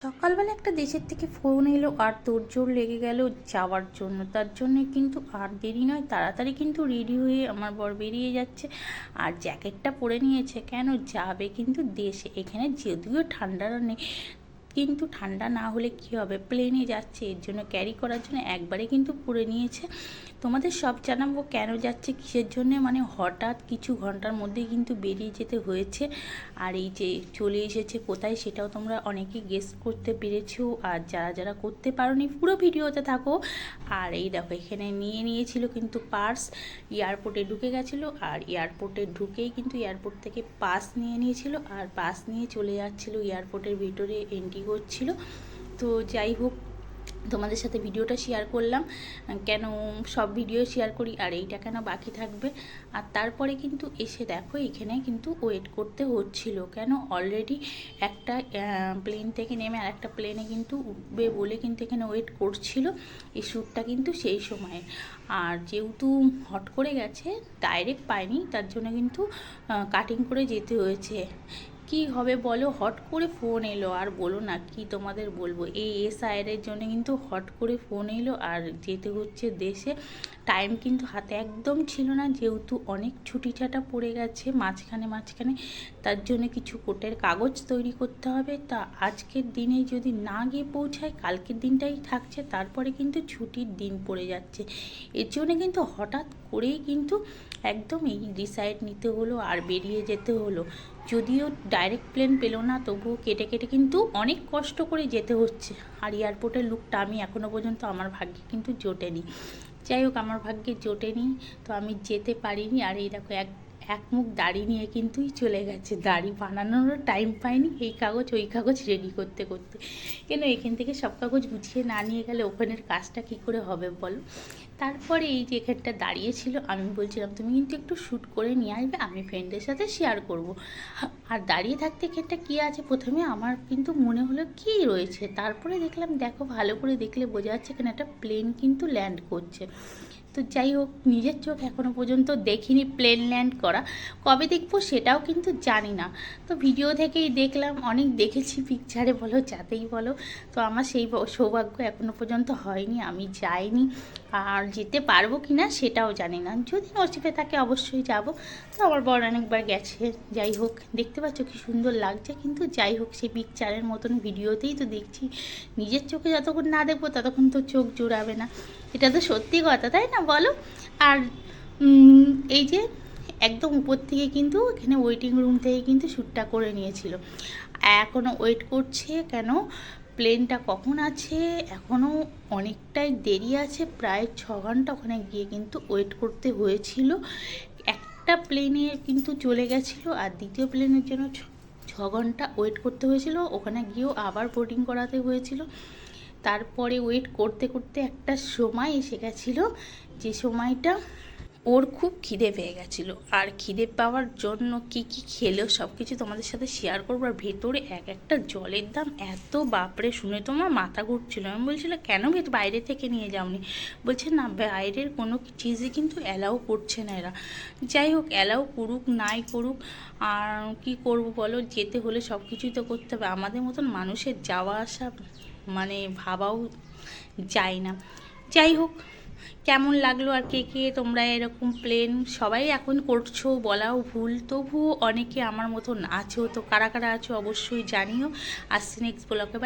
সকালবেলা একটা দেশের থেকে ফোন এলো আর তোড়জোড় লেগে গেল যাওয়ার জন্য। তার জন্য কিন্তু আর দেরি নয়, তাড়াতাড়ি কিন্তু রেডি হয়ে আমার বর বেরিয়ে যাচ্ছে। আর জ্যাকেটটা পরে নিয়েছে, কেন যাবে কিন্তু দেশে। এখানে যদিও ঠান্ডা নেই, কিন্তু ঠান্ডা না হলে কি হবে, প্লেনে যাচ্ছে, এর জন্য ক্যারি করার জন্য একবারে কিন্তু পরে নিয়েছে। তোমাদের সব জানাবো কেন যাচ্ছে, কিসের জন্য, মানে হঠাৎ কিছু ঘন্টার মধ্যেই কিন্তু বেরিয়ে যেতে হয়েছে। আর এই যে চলে এসেছে কোথায়, সেটাও তোমরা অনেকেই গেস করতে পেরেছো। আর যারা যারা করতে পারোনি পুরো ভিডিওতে থাকো। আর এই দেখো এখানে নিয়েছিল কিন্তু পার্স, এয়ারপোর্টে ঢুকে গেছিলো। আর এয়ারপোর্টে ঢুকেই কিন্তু এয়ারপোর্ট থেকে পাস নিয়েছিল, আর পাস নিয়ে চলে যাচ্ছিলো এয়ারপোর্টের ভিতরে এন্ট্রি করছিল। তো যাই হোক, তোমাদের সাথে ভিডিওটা শেয়ার করলাম, কেন সব ভিডিও শেয়ার করি আর এইটা কেন বাকি থাকবে। আর তারপরে কিন্তু এসে দেখো এখানে কিন্তু ওয়েট করতে হচ্ছিল, কেন অলরেডি একটা প্লেন থেকে নেমে আর একটা প্লেনে কিন্তু উঠবে বলে কিন্তু এখানে ওয়েট করছিল। এই শ্যুটটা কিন্তু সেই সময়ে, আর যেহেতু হট করে গেছে ডাইরেক্ট পায়নি, তার জন্য কিন্তু কাটিং করে যেতে হয়েছে। কি হবে বলো, হট করে ফোন এলো, আর বলো না কি তোমাদের বলবো, এই এসআইআরের জন্য কিন্তু হট করে ফোন এলো আর যেতে হচ্ছে দেশে। টাইম কিন্তু হাতে একদম ছিল না, যেহেতু অনেক ছুটি ছাটা পড়ে গেছে মাঝখানে, তার জন্য কিছু কোর্টের কাগজ তৈরি করতে হবে। তা আজকের দিনে যদি না গিয়ে পৌঁছায়, কালকের দিনটাই থাকছে, তারপরে কিন্তু ছুটির দিন পড়ে যাচ্ছে। এর জন্য কিন্তু হঠাৎ করেই কিন্তু একদম এই ডিসাইড নিতে হলো আর বেরিয়ে যেতে হলো। যদিও ডাইরেক্ট প্লেন পেলো না, তবুও কেটে কেটে কিন্তু অনেক কষ্ট করে যেতে হচ্ছে। আর এয়ারপোর্টের লুকটা আমি এখনও পর্যন্ত আমার ভাগ্যে কিন্তু জোটেনি। যাই হোক, আমার ভাগ্যে জোটেনি, তো আমি যেতে পারিনি। আর এই দেখো এক মুখ দাড়ি নিয়ে কিন্তুই চলে গেছে, দাড়ি বানানোরও টাইম পাইনি, এই কাগজ ওই কাগজ রেডি করতে করতে। কেন এখান থেকে সব কাগজ গুছিয়ে না নিয়ে গেলে ওখানের কাজটা কী করে হবে বলো। তারপরে এই যে এখানটা দাঁড়িয়েছিল, আমি বলছিলাম তুমি কিন্তু একটু শ্যুট করে নিয়ে আসবে, আমি ফ্রেন্ডের সাথে শেয়ার করব। আর দাঁড়িয়ে থাকতে এখানটা কী আছে, প্রথমে আমার কিন্তু মনে হলো কী রয়েছে, তারপরে দেখলাম, দেখো ভালো করে দেখলে বোঝা যাচ্ছে এখানে একটা প্লেন কিন্তু ল্যান্ড করছে। তো যাই হোক, নিজের চোখ এখনও পর্যন্ত দেখিনি প্লেন ল্যান্ড করা, কবে দেখবো সেটাও কিন্তু জানি না। তো ভিডিও থেকেই দেখলাম, অনেক দেখেছি পিকচারে বলো যাতেই বলো। তো আমার সেই সৌভাগ্য এখনও পর্যন্ত হয়নি, আমি যাইনি। আর যেতে পারবো কি না সেটাও জানি না, যদি নসিবে থাকে অবশ্যই যাব। তো আমার বর অনেকবার গেছে। যাই হোক, দেখতে পাচ্ছ কি সুন্দর লাগছে, কিন্তু যাই হোক সেই পিকচারের মতন ভিডিওতেই তো দেখছি, নিজের চোখে যতক্ষণ না দেখবো ততক্ষণ তো চোখ জুড়াবে না। এটা তো সত্যি কথা, তাই না বলো। আর এই যে একদম উপর থেকে কিন্তু এখানে ওয়েটিং রুম থেকে কিন্তু শ্যুটটা করে নিয়েছিল। এখনও ওয়েট করছে, কেন প্লেনটা কখন আছে, এখনও অনেকটাই দেরি আছে, প্রায় 6 ঘন্টা ওখানে গিয়ে কিন্তু ওয়েট করতে হয়েছিল। একটা প্লেনে কিন্তু চলে গেছিলো, আর দ্বিতীয় প্লেনের জন্য 6 ঘন্টা ওয়েট করতে হয়েছিল, ওখানে গিয়েও আবার বোর্ডিং করাতে হয়েছিল। তারপরে ওয়েট করতে করতে একটা সময় এসে গেছিলো, যে সময়টা ওর খুব খিদে পেয়ে গেছিলো। আর খিদে পাওয়ার জন্য কি কি খেলো সব কিছু তোমাদের সাথে শেয়ার করবো। আর ভেতরে এক একটা জলের দাম এত, বাপরে, শুনে তোমার মাথা ঘুরছিলো। আমি বলছিলাম কেন বাইরে থেকে নিয়ে যাওনি, বলছে না বাইরের কোনো চিজই কিন্তু অ্যালাউ করছে না এরা। যাই হোক, অ্যালাউ করুক নাই করুক, আর কি করব বলো, যেতে হলে সব কিছুই তো করতে হবে। আমাদের মতন মানুষের যাওয়া আসা মানে ভাবাও যায় না। যাই হোক, কেমন লাগলো, আর কে কে তোমরা এরকম প্লেন সবাই এখন করছো বলাও ভুল, তবুও অনেকে আমার মতন আছো, তো কারা কারা আছো অবশ্যই জানিও। আসছি নেক্সট ব্লগে।